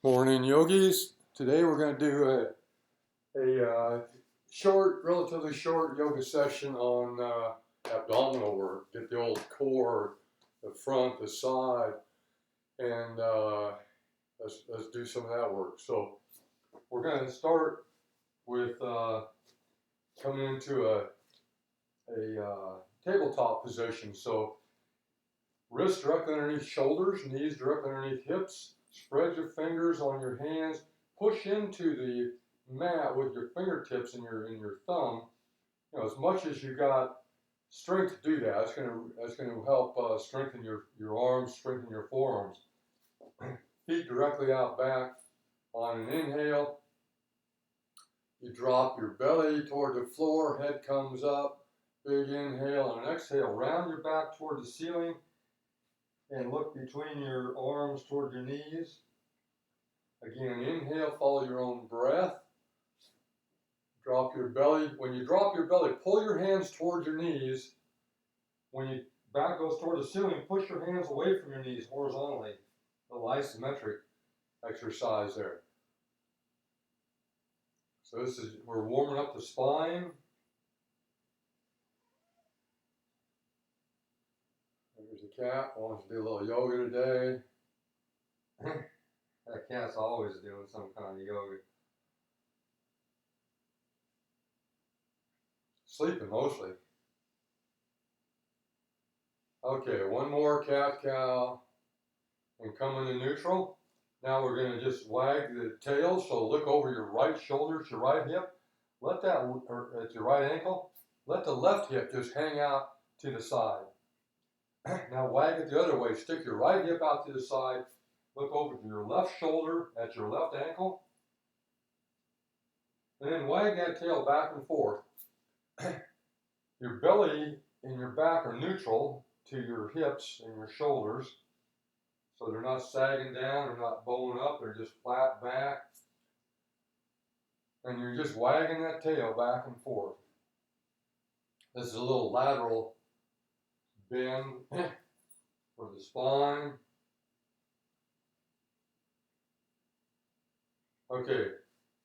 Morning, yogis. Today we're going to do a relatively short yoga session on abdominal work. Get the old core, the front, the side, and let's do some of that work. So we're going to start with coming into a tabletop position. So wrists directly underneath shoulders, knees directly underneath hips. Spread your fingers on your hands. Push into the mat with your fingertips and your thumb. You know, as much as you got strength to do that. That's gonna help strengthen your arms, strengthen your forearms. Feet directly out back. On an inhale, you drop your belly toward the floor. Head comes up. Big inhale. On an exhale, round your back toward the ceiling. And look between your arms toward your knees. Again, inhale, follow your own breath. Drop your belly. When you drop your belly, pull your hands toward your knees. When your back goes toward the ceiling, push your hands away from your knees horizontally. A little isometric exercise there. So we're warming up the spine. There's a cat, wants to do a little yoga today. That cat's always doing some kind of yoga. Sleeping mostly. Okay, one more cat cow and come into neutral. Now we're going to just wag the tail, so look over your right shoulder, your right hip. Let that, or at your right ankle, let the left hip just hang out to the side. Now wag it the other way. Stick your right hip out to the side. Look over to your left shoulder at your left ankle. And then wag that tail back and forth. Your belly and your back are neutral to your hips and your shoulders. So they're not sagging down, they're not bowing up, they're just flat back. And you're just wagging that tail back and forth. This is a little lateral bend for the spine. Okay,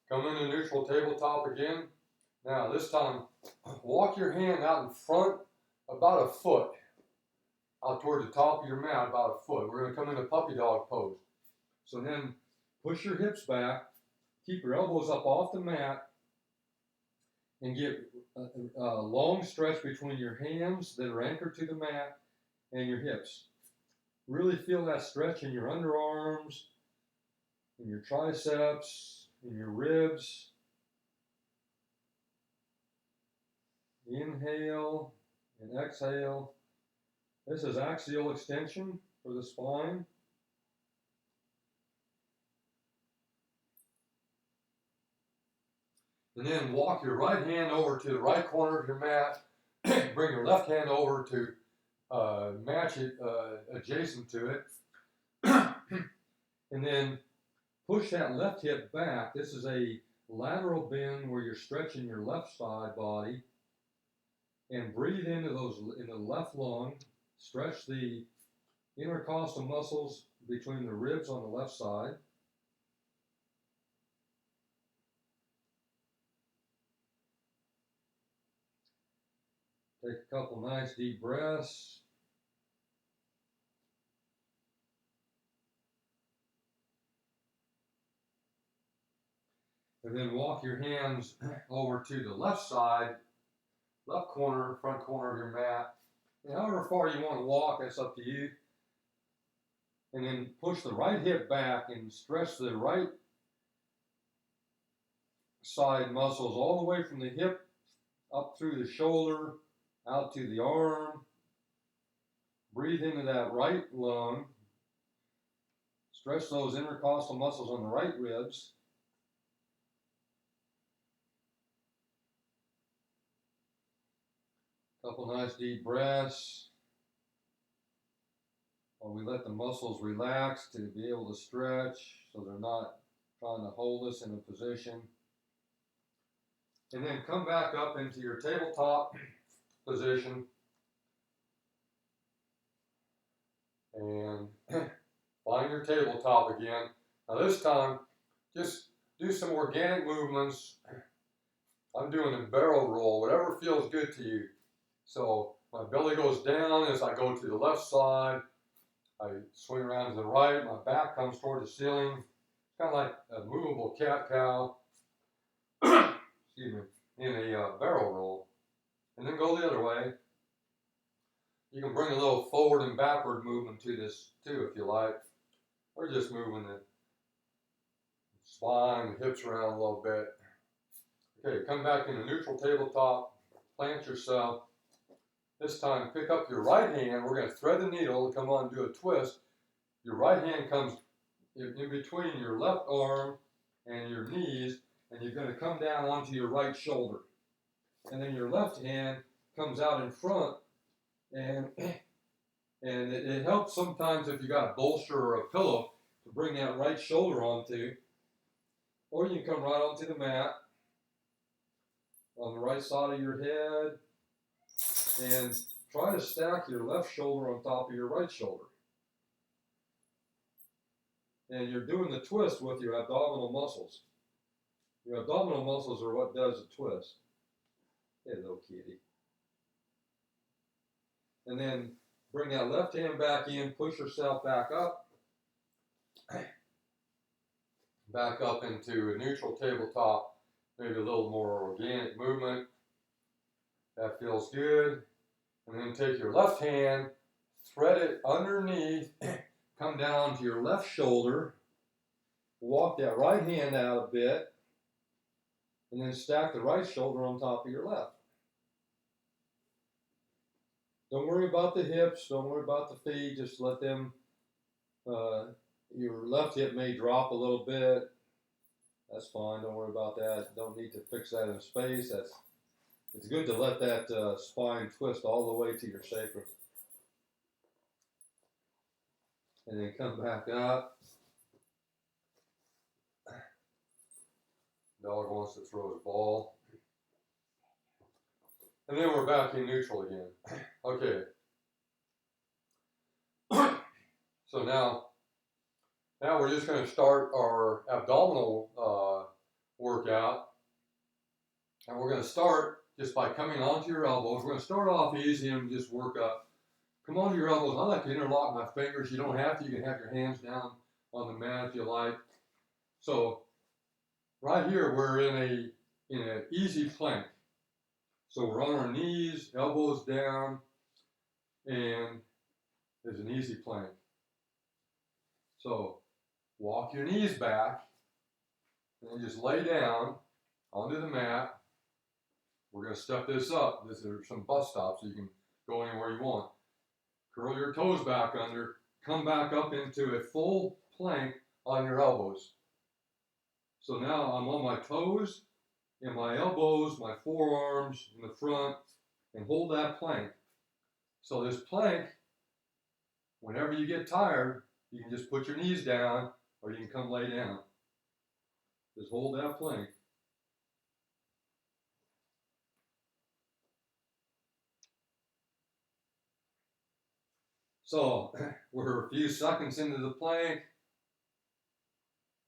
come into neutral tabletop again. Now this time, walk your hand out in front about a foot. Out toward the top of your mat about a foot. We're going to come into puppy dog pose. So then push your hips back, keep your elbows up off the mat, and get a long stretch between your hands that are anchored to the mat and your hips. Really feel that stretch in your underarms, in your triceps, in your ribs. Inhale and exhale. This is axial extension for the spine. And then walk your right hand over to the right corner of your mat. Bring your left hand over to match it adjacent to it. And then push that left hip back. This is a lateral bend where you're stretching your left side body. And breathe in the left lung. Stretch the intercostal muscles between the ribs on the left side. Take a couple nice deep breaths. And then walk your hands over to the left side, left corner, front corner of your mat. And however far you want to walk, that's up to you. And then push the right hip back and stretch the right side muscles all the way from the hip up through the shoulder, out to the arm. Breathe into that right lung. Stretch those intercostal muscles on the right ribs. Couple nice deep breaths while we let the muscles relax to be able to stretch so they're not trying to hold us in a position. And then come back up into your tabletop position and find your tabletop again. Now this time, just do some organic movements. I'm doing a barrel roll, whatever feels good to you. So my belly goes down as I go to the left side. I swing around to the right. My back comes toward the ceiling. It's kind of like a movable cat-cow. Excuse me, in a barrel roll. And then go the other way. You can bring a little forward and backward movement to this too if you like. Or just moving the spine, the hips around a little bit. Okay, come back in a neutral tabletop, plant yourself. This time, pick up your right hand. We're going to thread the needle to come on and do a twist. Your right hand comes in between your left arm and your knees, and you're going to come down onto your right shoulder. And then your left hand comes out in front, and it helps sometimes if you got a bolster or a pillow to bring that right shoulder onto. Or you can come right onto the mat on the right side of your head and try to stack your left shoulder on top of your right shoulder. And you're doing the twist with your abdominal muscles. Your abdominal muscles are what does the twist. Hey, little kitty. And then bring that left hand back in, push yourself back up. Back up into a neutral tabletop, maybe a little more organic movement. That feels good. And then take your left hand, thread it underneath, come down to your left shoulder, walk that right hand out a bit, and then stack the right shoulder on top of your left. Don't worry about the hips, don't worry about the feet, just let them, your left hip may drop a little bit. That's fine, don't worry about that. Don't need to fix that in space. It's good to let that spine twist all the way to your sacrum. And then come back up. Dog wants to throw his ball. And then we're back in neutral again. Okay. So now we're just going to start our abdominal workout. And we're going to start just by coming onto your elbows. We're going to start off easy and just work up. Come onto your elbows. I like to interlock my fingers. You don't have to. You can have your hands down on the mat if you like. So right here we're in an easy plank. So we're on our knees, elbows down, and there's an easy plank. So walk your knees back, and then just lay down onto the mat. We're going to step this up. There's some bus stops so you can go anywhere you want. Curl your toes back under. Come back up into a full plank on your elbows. So now I'm on my toes and my elbows, my forearms in the front, and hold that plank. So this plank, whenever you get tired, you can just put your knees down or you can come lay down. Just hold that plank. So we're a few seconds into the plank.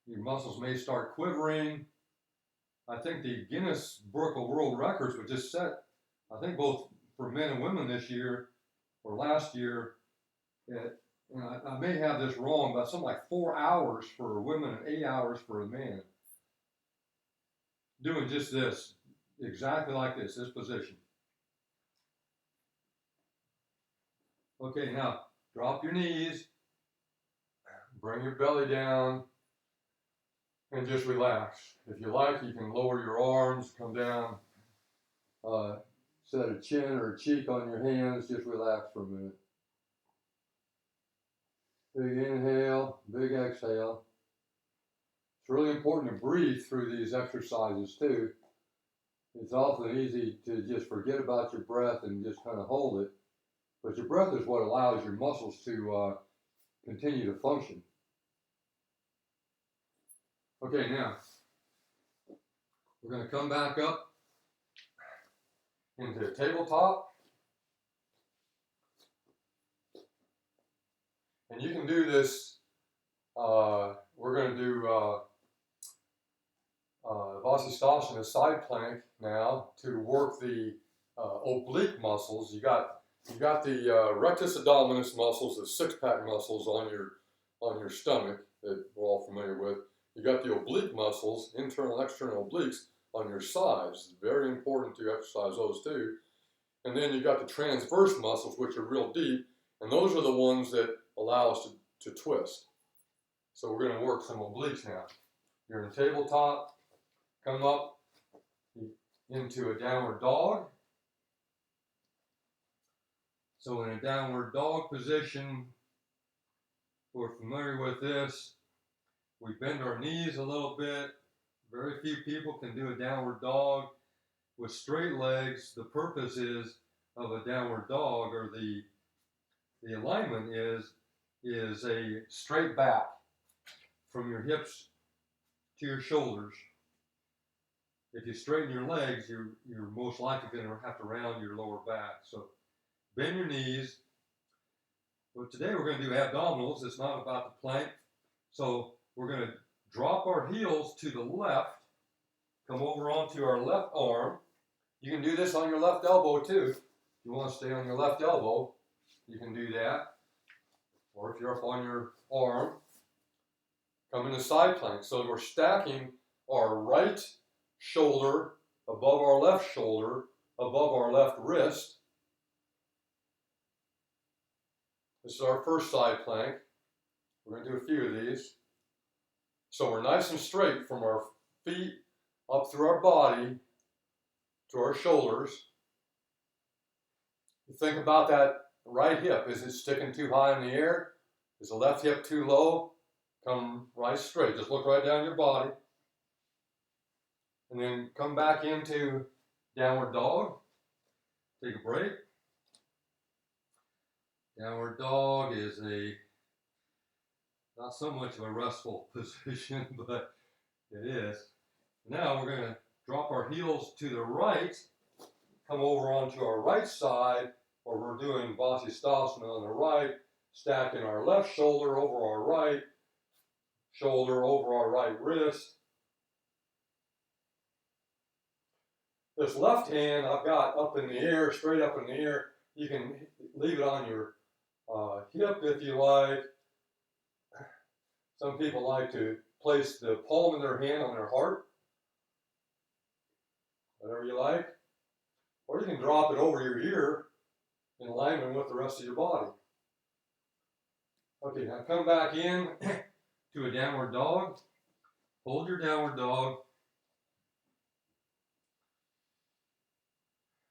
Your muscles may start quivering. I think the Guinness Book of World Records was just set, I think both for men and women this year or last year. I may have this wrong, but something like 4 hours for women and 8 hours for a man. Doing just this, exactly like this position. Okay, now drop your knees, bring your belly down, and just relax. If you like, you can lower your arms, come down, set a chin or a cheek on your hands, just relax for a minute. Big inhale, big exhale. It's really important to breathe through these exercises too. It's often easy to just forget about your breath and just kind of hold it. But your breath is what allows your muscles to continue to function. Okay, now we're going to come back up into tabletop. And you can do this, we're going to do vasisthasana side plank now to work the oblique muscles. You got the rectus abdominis muscles, the six-pack muscles on your stomach that we're all familiar with. You got the oblique muscles, internal and external obliques, on your sides. It's very important to exercise those too. And then you got the transverse muscles, which are real deep, and those are the ones that allow us to twist. So we're going to work some obliques now. You're in tabletop, come up into a downward dog. So in a downward dog position, we're familiar with this. We bend our knees a little bit. Very few people can do a downward dog with straight legs. The purpose is of a downward dog, or the alignment is a straight back from your hips to your shoulders. If you straighten your legs, you're most likely going to have to round your lower back. So bend your knees. But today we're going to do abdominals. It's not about the plank. So we're going to drop our heels to the left, come over onto our left arm. You can do this on your left elbow too. If you want to stay on your left elbow, you can do that. Or if you're up on your arm, come into side plank. So we're stacking our right shoulder above our left shoulder, above our left wrist. This is our first side plank. We're going to do a few of these. So we're nice and straight from our feet up through our body to our shoulders. You think about that right hip. Is it sticking too high in the air? Is the left hip too low? Come right straight. Just look right down your body. And then come back into downward dog. Take a break. Downward dog is not so much of a restful position, but it is. Now we're going to drop our heels to the right, come over onto our right side, where we're doing vasisthasana on the right, stacking our left shoulder over our right shoulder over our right wrist. This left hand I've got up in the air, straight up in the air. You can leave it on your hip if you like. Some people like to place the palm of their hand on their heart. Whatever you like. Or you can drop it over your ear in alignment with the rest of your body. Okay, now come back in to a downward dog. Hold your downward dog.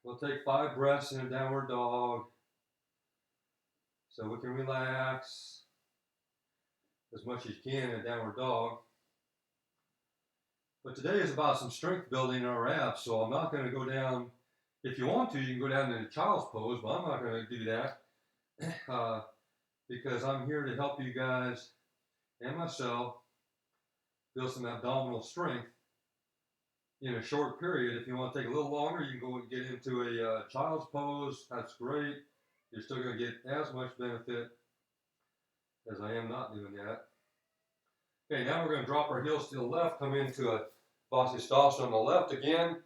We'll take 5 breaths in a downward dog so we can relax as much as you can in a downward dog. But today is about some strength building in our abs, so I'm not going to go down. If you want to, you can go down into child's pose, but I'm not going to do that because I'm here to help you guys and myself build some abdominal strength in a short period. If you want to take a little longer, you can go and get into a child's pose. That's great. You're still going to get as much benefit as I am not doing that. Okay, now we're going to drop our heels to the left, come into a vasisthasana on the left again.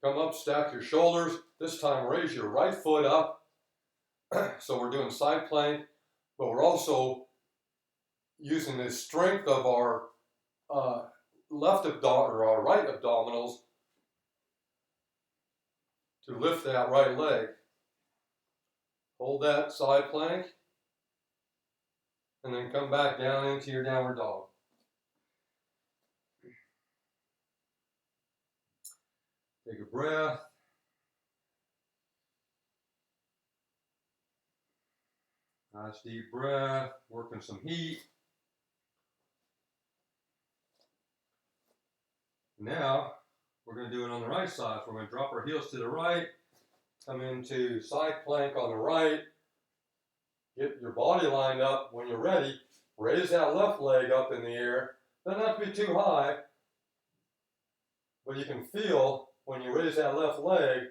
Come up, stack your shoulders. This time raise your right foot up. So we're doing side plank, but we're also using the strength of our left abdominal or our right abdominals to lift that right leg. Hold that side plank and then come back down into your downward dog. Take a breath. Nice deep breath, working some heat. Now, we're going to do it on the right side. So we're going to drop our heels to the right, come into side plank on the right, get your body lined up. When you're ready, raise that left leg up in the air. Doesn't have to be too high, but you can feel when you raise that left leg,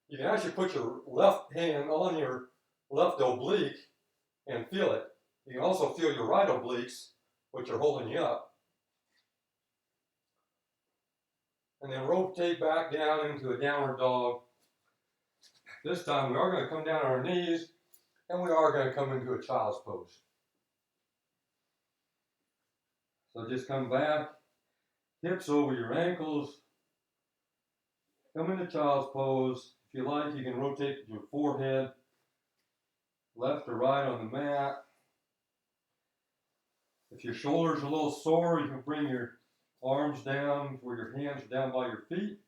you can actually put your left hand on your left oblique and feel it. You can also feel your right obliques, which are holding you up. and then rotate back down into a downward dog. This time we are going to come down on our knees, and we are going to come into a child's pose. So just come back, hips over your ankles, come into child's pose. If you like, you can rotate your forehead left or right on the mat. If your shoulders are a little sore, you can bring your arms down where your hands are down by your feet.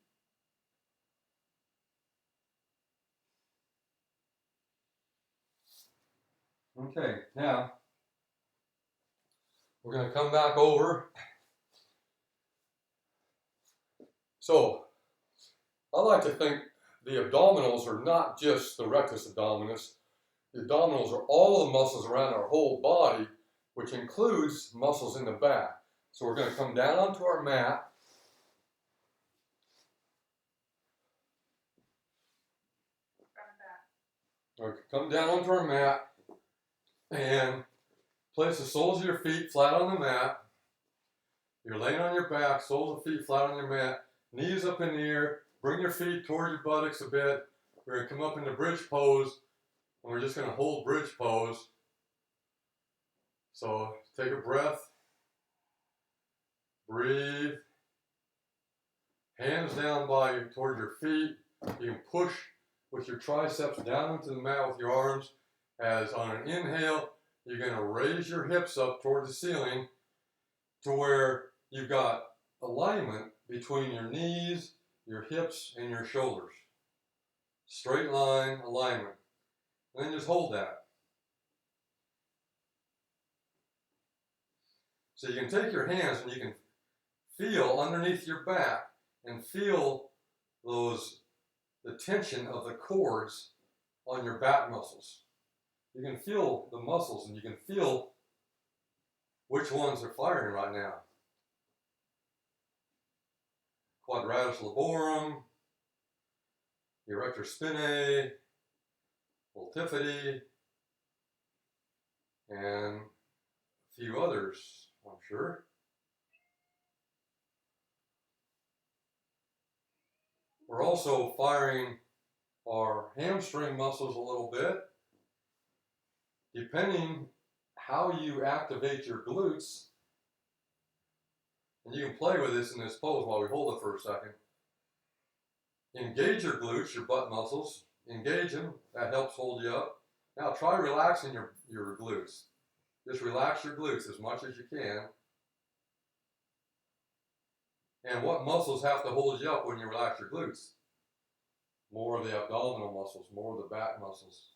Okay, now we're going to come back over. So I like to think the abdominals are not just the rectus abdominis. The abdominals are all the muscles around our whole body, which includes muscles in the back. So we're going to come down onto our mat. We're going to come down onto our mat and place the soles of your feet flat on the mat. You're laying on your back, soles of feet flat on your mat, knees up in the air. Bring your feet toward your buttocks a bit. We're going to come up into bridge pose, and we're just going to hold bridge pose. So take a breath, breathe, hands down toward your feet. You can push with your triceps down into the mat with your arms. As on an inhale, you're going to raise your hips up toward the ceiling to where you've got alignment between your knees, your hips, and your shoulders. Straight line alignment. And then just hold that. So you can take your hands and you can feel underneath your back and feel the tension of the cords on your back muscles. You can feel the muscles and you can feel which ones are firing right now. Quadratus laborum, erector spinae, multifidi, and a few others, I'm sure. We're also firing our hamstring muscles a little bit. Depending how you activate your glutes, and you can play with this in this pose while we hold it for a second. Engage your glutes, your butt muscles. Engage them. That helps hold you up. Now try relaxing your glutes. Just relax your glutes as much as you can. And what muscles have to hold you up when you relax your glutes? More of the abdominal muscles, more of the back muscles.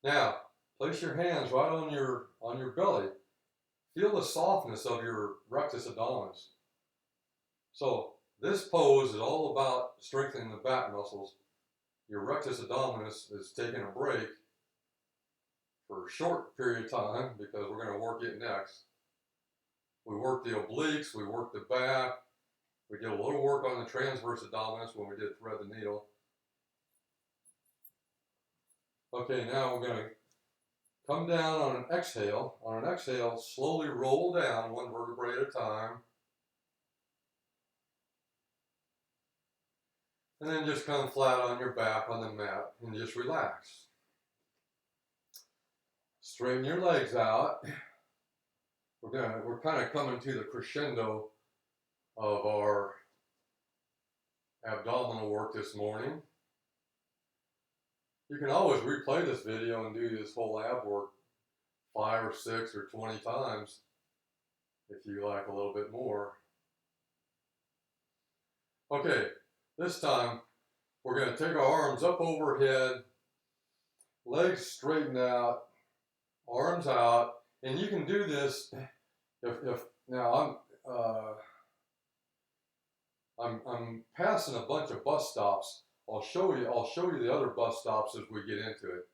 Now, place your hands right on your belly. Feel the softness of your rectus abdominis. So this pose is all about strengthening the back muscles. Your rectus abdominis is taking a break for a short period of time because we're going to work it next. We work the obliques, we work the back. We did a little work on the transverse abdominis when we did thread the needle. Okay, now we're going to come down on an exhale. On an exhale, slowly roll down one vertebrae at a time. And then just come flat on your back on the mat and just relax. Straighten your legs out. We're kind of coming to the crescendo of our abdominal work this morning. You can always replay this video and do this whole ab work 5 or 6 or 20 times if you like a little bit more. Okay, this time we're going to take our arms up overhead, legs straightened out, arms out, and you can do this if now I'm passing a bunch of bus stops. I'll show you the other bus stops as we get into it.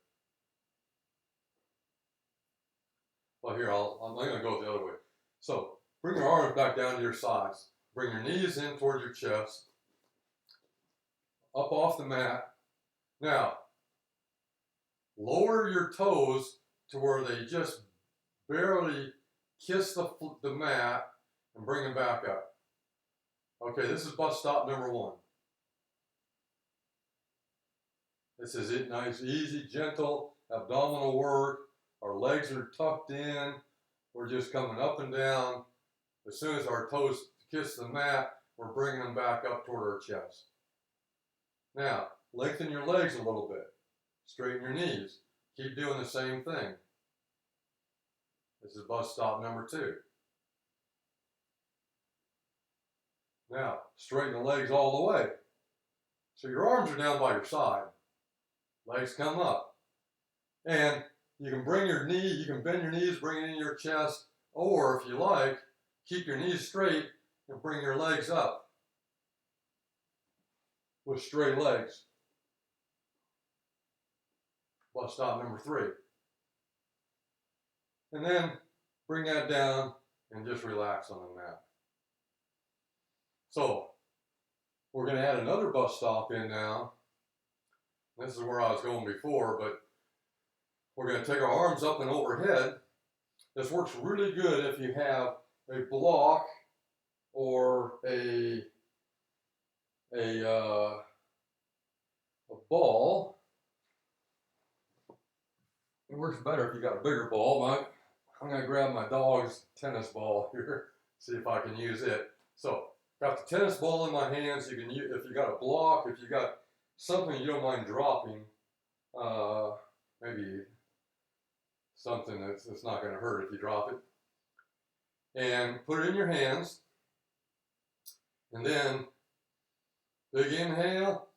Well, here, I'm going to go the other way. So, bring your arms back down to your sides. Bring your knees in toward your chest. Up off the mat. Now, lower your toes to where they just barely kiss the mat, and bring them back up. Okay, this is bus stop number 1. This is it, nice, easy, gentle abdominal work. Our legs are tucked in. We're just coming up and down. As soon as our toes kiss the mat, we're bringing them back up toward our chest. Now, lengthen your legs a little bit. Straighten your knees. Keep doing the same thing. This is bus stop number 2. Now, straighten the legs all the way. So your arms are down by your side. Legs come up. And you can bring your knee, you can bend your knees, bring it in your chest, or if you like, keep your knees straight and bring your legs up with straight legs. Bus stop number 3. And then bring that down and just relax on the mat. So, we're going to add another bus stop in now. This is where I was going before, but we're going to take our arms up and overhead. This works really good if you have a block or a ball. It works better if you got a bigger ball. I'm going to grab my dog's tennis ball here, see if I can use it. So, got the tennis ball in my hands. You can use, if you got a block, if you got something you don't mind dropping, maybe something that's not going to hurt if you drop it. And put it in your hands. And then, big inhale.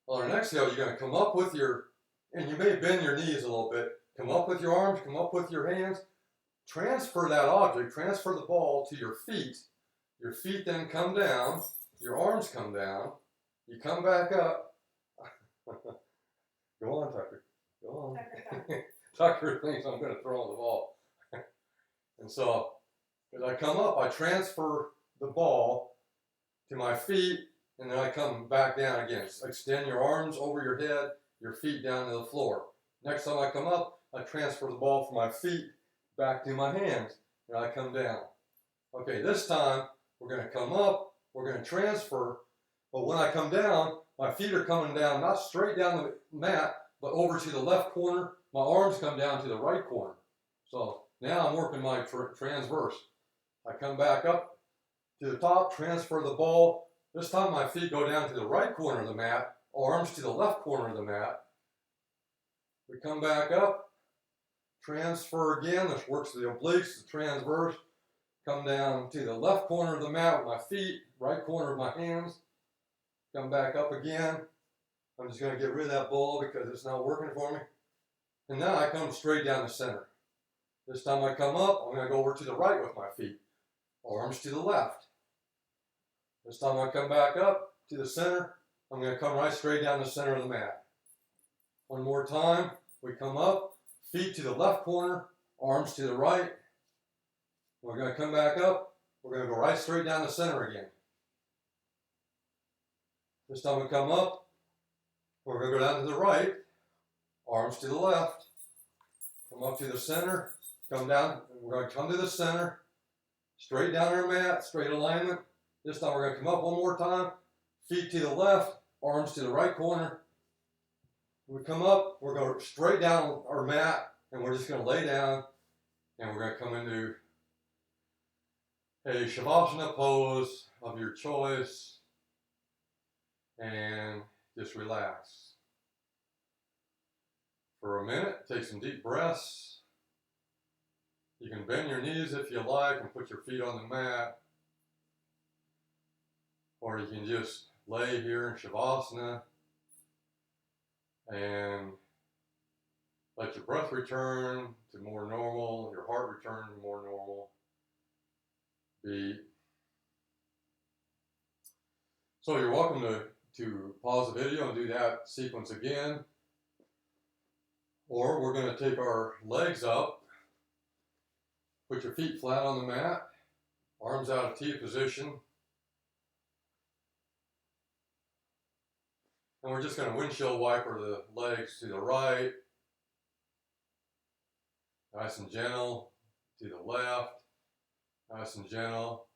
On an exhale, you're going to come up with your, and you may bend your knees a little bit. Come up with your arms, come up with your hands. Transfer that object, transfer the ball to your feet. Your feet then come down. Your arms come down. You come back up. Go on, Tucker. Go on. Tucker thinks I'm going to throw the ball. And so, as I come up, I transfer the ball to my feet, and then I come back down again. So extend your arms over your head, your feet down to the floor. Next time I come up, I transfer the ball from my feet back to my hands, and I come down. Okay, this time, we're going to come up, we're going to transfer, but when I come down, my feet are coming down, not straight down the mat, but over to the left corner. My arms come down to the right corner. So now I'm working my transverse. I come back up to the top, transfer the ball. This time my feet go down to the right corner of the mat, arms to the left corner of the mat. We come back up, transfer again. This works the obliques, the transverse. Come down to the left corner of the mat with my feet, right corner of my hands. Come back up again. I'm just going to get rid of that ball because it's not working for me. And now I come straight down the center. This time I come up, I'm going to go over to the right with my feet. Arms to the left. This time I come back up to the center. I'm going to come right straight down the center of the mat. One more time. We come up, feet to the left corner, arms to the right. We're going to come back up. We're going to go right straight down the center again. This time we come up. We're going to go down to the right. Arms to the left. Come up to the center. Come down. We're going to come to the center. Straight down our mat. Straight alignment. This time we're going to come up one more time. Feet to the left. Arms to the right corner. When we come up. We're going straight down our mat. And we're just going to lay down. And we're going to come into a Shavasana pose of your choice, and just relax. For a minute, take some deep breaths. You can bend your knees if you like and put your feet on the mat, or you can just lay here in Shavasana and let your breath return to more normal, your heart return to more normal. So you're welcome to pause the video and do that sequence again. Or we're going to take our legs up, put your feet flat on the mat, arms out of T position. And we're just going to windshield wiper the legs to the right, nice and gentle, to the left, nice and gentle,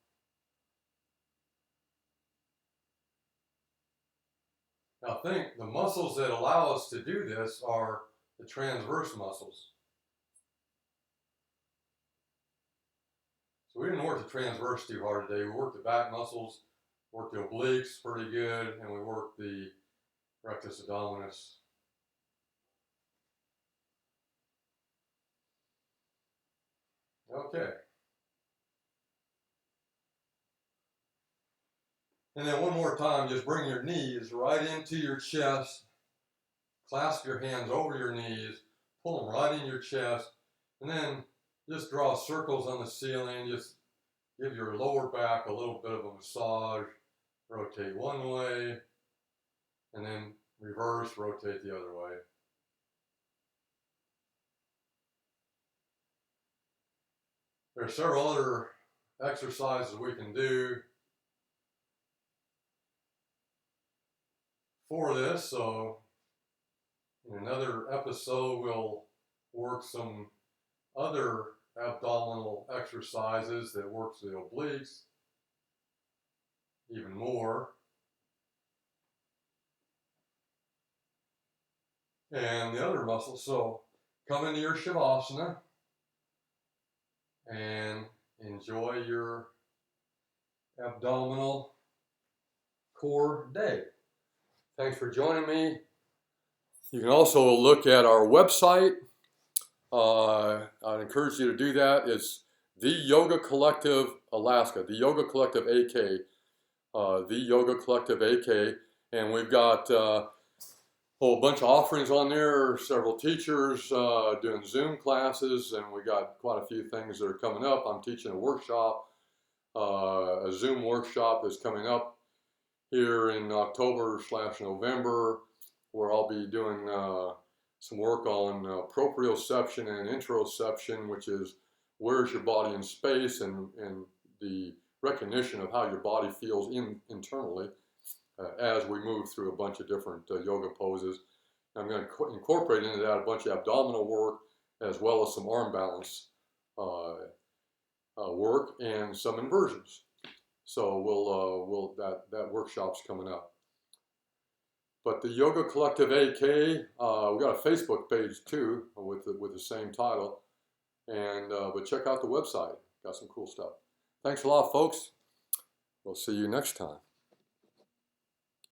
Now think, the muscles that allow us to do this are the transverse muscles. So we didn't work the transverse too hard today. We worked the back muscles, worked the obliques pretty good, and we worked the rectus abdominis. Okay. And then one more time, just bring your knees right into your chest, clasp your hands over your knees, pull them right in your chest, and then just draw circles on the ceiling. Just give your lower back a little bit of a massage. Rotate one way, and then reverse, rotate the other way. There are several other exercises we can do for this, so in another episode we'll work some other abdominal exercises that works the obliques even more. And the other muscles. So come into your Shavasana and enjoy your abdominal core day. Thanks for joining me. You can also look at our website. I'd encourage you to do that. It's the Yoga Collective Alaska, the Yoga Collective AK, the Yoga Collective AK, and we've got a whole bunch of offerings on there. Several teachers doing Zoom classes, and we got quite a few things that are coming up. I'm teaching a workshop, a Zoom workshop that's coming up here in October/November, where I'll be doing some work on proprioception and interoception, which is where's your body in space, and the recognition of how your body feels internally as we move through a bunch of different yoga poses. I'm going to incorporate into that a bunch of abdominal work as well as some arm balance work and some inversions. So that workshop's coming up. But the Yoga Collective AK, we got a Facebook page too with the same title, and but check out the website. Got some cool stuff. Thanks a lot, folks. We'll see you next time.